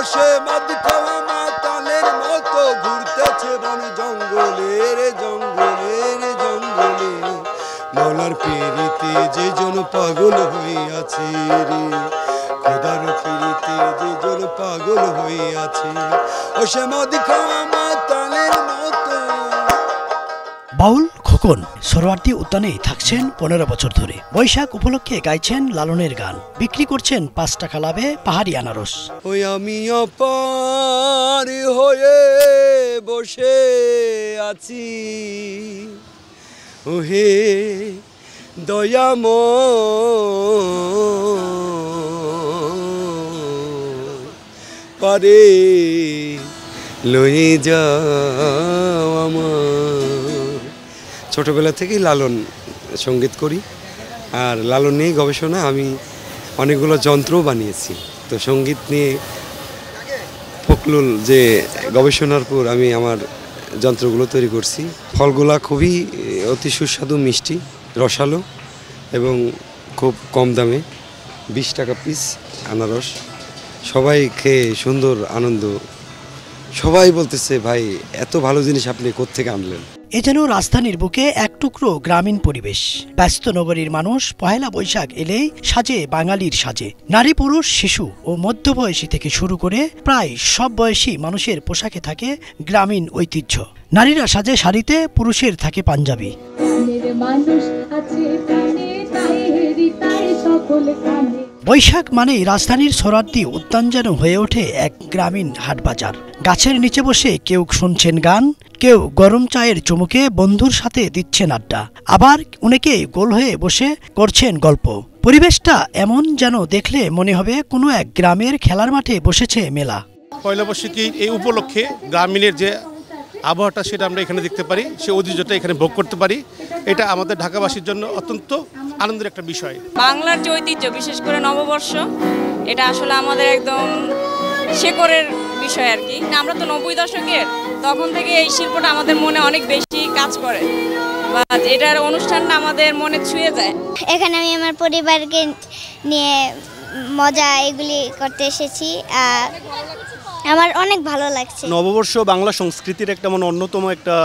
বসে মদ খাওয়া মাতালের মতো ঘুরতেছে বন জঙ্গলের জঙ্গলের জঙ্গলে মৌলার পিরিতে যে জন পাগল হইয়াছে রে খোদার পিরিতে যে জন পাগল হইয়াছে ও সে মদ খাওয়া মাতালের মতো। বাউল খোকন সোহরাওয়ার্দী উদ্যানে থাকছেন 15 বছর ধরে। বৈশাখ উপলক্ষে গাইছেন লালনের গান, বিক্রি করছেন 5 টাকা লাভে পাহাড়ি আনারস। ওই আমি অপার হয়ে বসে আছি ওহে দয়াময় পারে লয়ে যাও আমার। ছোটবেলা থেকেই লালন সঙ্গীত করি, আর লালন নিয়ে গবেষণা আমি অনেকগুলো যন্ত্রও বানিয়েছি। তো সঙ্গীত নিয়ে ফকলুল যে গবেষণার পর আমি আমার যন্ত্রগুলো তৈরি করছি। ফলগুলা খুবই অতি সুস্বাদু, মিষ্টি, রসালো এবং খুব কম দামে, 20 টাকা পিস আনারস। সবাই খেয়ে সুন্দর আনন্দ, সবাই বলতেছে ভাই এত ভালো জিনিস আপনি কোত্থেকে আনলেন। এ যেন রাজধানীর বুকে এক টুকরো গ্রামীণ পরিবেশ। ব্যস্ত নগরীর মানুষ পহেলা বৈশাখ এলেই সাজে বাঙালির সাজে। নারী, পুরুষ, শিশু ও মধ্যবয়সী থেকে শুরু করে প্রায় সব বয়সী মানুষের পোশাকে থাকে গ্রামীণ ঐতিহ্য। নারীরা সাজে শাড়িতে, পুরুষের থাকে পাঞ্জাবি। বৈশাখ মানেই রাজধানীর সোহরাওয়ার্দী উদ্যান যেন হয়ে ওঠে এক গ্রামীণ হাটবাজার। গাছের নিচে বসে কেউ শুনছেন গান, কেউ গরম চায়ের চুমুকে বন্ধুর সাথে দিচ্ছেন আড্ডা, আবার অনেকে গোল হয়ে বসে করছেন গল্প। পরিবেশটা এমন যেন দেখলে মনে হবে কোনো এক গ্রামের খেলার মাঠে বসেছে মেলা। পয়লা বৈশাখী এই উপলক্ষে গ্রামীণের যে আবহাওয়াটা সেটা আমরা এখানে দেখতে পারি, সে ঐতিহ্যটা এখানে ভোগ করতে পারি। এটা আমাদের ঢাকাবাসীর জন্য অত্যন্ত আনন্দের একটা বিষয়। বাংলার যে ঐতিহ্য, বিশেষ করে নববর্ষ, এটা আসলে আমাদের একদম শেকড়ের বিষয় আর কি। আমরা তো 90 দশকের, তখন থেকে এই শিল্পটা আমাদের মনে অনেক বেশি কাজ করে, বা এটার অনুষ্ঠানটা আমাদের মনে ছুঁয়ে যায়। এখানে আমি আমার পরিবারকে নিয়ে মজা এগুলি করতে এসেছি, আমার অনেক ভালো লাগছে। নববর্ষ বাংলা সংস্কৃতির একটা অন্যতম একটা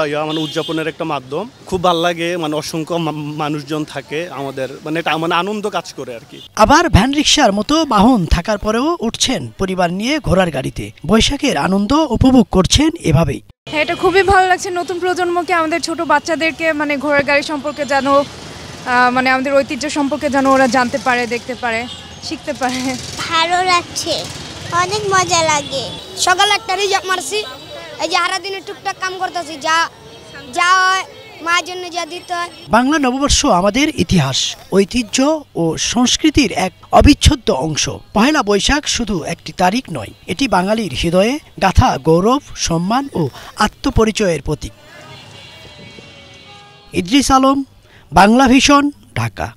উদযাপনের একটা মাধ্যম। খুব ভালো লাগে, অসংখ্য মানুষজন থাকে আমাদের, এটা আনন্দ কাজ করে আর কি। আবার ভ্যান রিক্সার মতো বাহন থাকার পরেও উঠছেন পরিবার নিয়ে ঘোড়ার গাড়িতে। বৈশাখের আনন্দ উপভোগ করছেন এভাবেই। হ্যাঁ, এটা খুবই ভালো লাগছে। নতুন প্রজন্মকে, আমাদের ছোট বাচ্চাদেরকে ঘোড়ার গাড়ি সম্পর্কে যেন আমাদের ঐতিহ্য সম্পর্কে যেন ওরা জানতে পারে, দেখতে পারে, শিখতে পারে। ভালো লাগছে, অনেক মজা লাগে। সকালে একটা রিজার্ভ মারছি, এই যে সারা দিনে টুকটাক কাম করতেছি, যা মায়ের জন্য যা দিতে হয়। বাংলা নববর্ষ আমাদের ইতিহাস, ঐতিহ্য ও সংস্কৃতির এক অবিচ্ছেদ্য অংশ। পহেলা বৈশাখ শুধু একটি তারিখ নয়, এটি বাঙালির হৃদয়ে গাথা গৌরব, সম্মান ও আত্মপরিচয়ের প্রতীক। ইদ্রিস আলম, বাংলা ভিশন, ঢাকা।